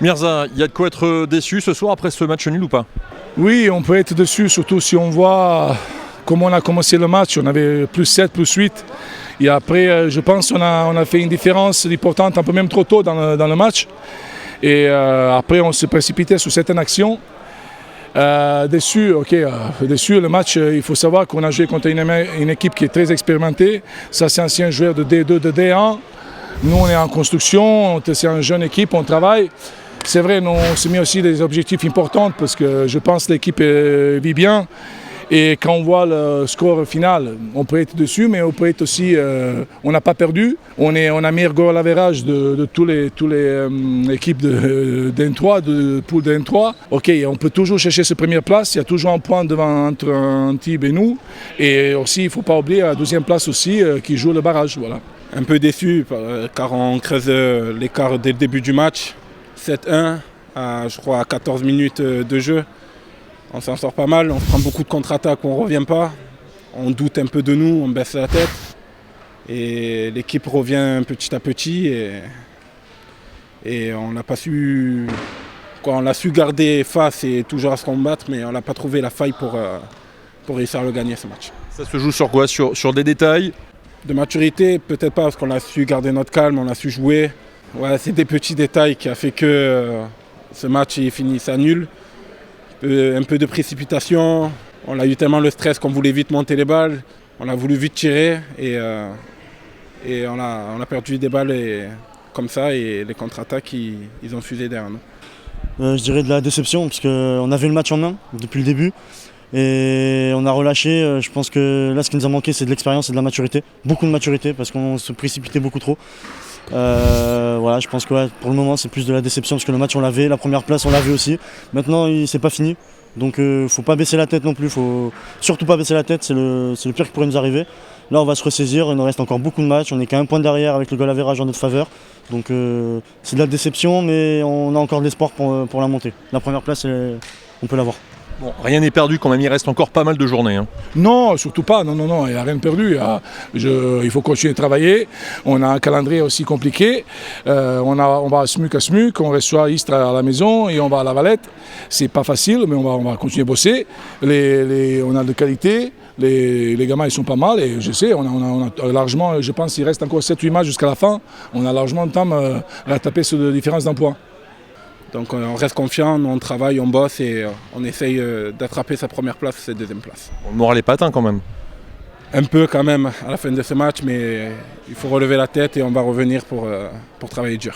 Mirza, il y a de quoi être déçu ce soir après ce match nul ou pas? Oui, on peut être déçu, surtout si on voit comment on a commencé le match. On avait plus 7, plus 8. Et après, je pense qu'on a fait une différence importante, un peu même trop tôt dans le match. Et après, on s'est précipité sur certaines actions. Déçu, déçu, le match, il faut savoir qu'on a joué contre une équipe qui est très expérimentée. Ça, c'est un ancien joueur de D2, de D1. Nous, on est en construction, c'est une jeune équipe, on travaille. C'est vrai, nous, on s'est mis aussi des objectifs importants parce que je pense que l'équipe vit bien. Et quand on voit le score final, on peut être dessus, mais on peut être aussi... on n'a pas perdu. On a meilleur goal average de tous les équipes d'N3, de poule de N3. Ok, on peut toujours chercher cette première place. Il y a toujours un point devant entre Antibes et nous. Et aussi, il ne faut pas oublier la deuxième place aussi qui joue le barrage. Voilà. Un peu déçu car on creuse l'écart dès le début du match. 7-1, je crois à 14 minutes de jeu. On s'en sort pas mal, on prend beaucoup de contre-attaques, on ne revient pas. On doute un peu de nous, on baisse la tête. Et l'équipe revient petit à petit et on n'a pas su... on l'a su garder face et toujours à se combattre, mais on n'a pas trouvé la faille pour réussir à le gagner ce match. Ça se joue sur quoi? Sur des détails? De maturité, peut-être pas parce qu'on a su garder notre calme, on a su jouer. Ouais, c'est des petits détails qui a fait que ce match est fini à nul. Un peu de précipitation, on a eu tellement le stress qu'on voulait vite monter les balles, on a voulu vite tirer et on a perdu des balles comme ça et les contre-attaques ils ont fusé derrière nous. Je dirais de la déception parce qu'on avait le match en main depuis le début et on a relâché. Je pense que là ce qui nous a manqué c'est de l'expérience et de la maturité, beaucoup de maturité parce qu'on se précipitait beaucoup trop. Voilà, je pense que ouais, pour le moment c'est plus de la déception parce que le match on l'avait, la première place on l'avait aussi. Maintenant c'est pas fini, donc faut pas baisser la tête non plus, faut surtout pas baisser la tête, c'est le pire qui pourrait nous arriver. Là on va se ressaisir, il nous reste encore beaucoup de matchs, on est qu'à un point derrière avec le goal average en notre faveur. Donc c'est de la déception mais on a encore de l'espoir pour la montée. La première place on peut l'avoir. Bon, rien n'est perdu quand même, il reste encore pas mal de journées. Hein. Non, surtout pas, non, il n'y a rien de perdu. Il faut continuer à travailler. On a un calendrier aussi compliqué. On va à SMUC, on reçoit Istres à la maison et on va à La Valette. C'est pas facile, mais on va continuer à bosser. On a de qualité, les gamins ils sont pas mal et je sais, on a largement, je pense qu'il reste encore 7-8 matchs jusqu'à la fin. On a largement le temps à taper sur la différence d'un point. Donc on reste confiant, on travaille, on bosse et on essaye d'attraper sa première place, sa deuxième place. Le moral est pas atteint quand même. Un peu quand même à la fin de ce match, mais il faut relever la tête et on va revenir pour travailler dur.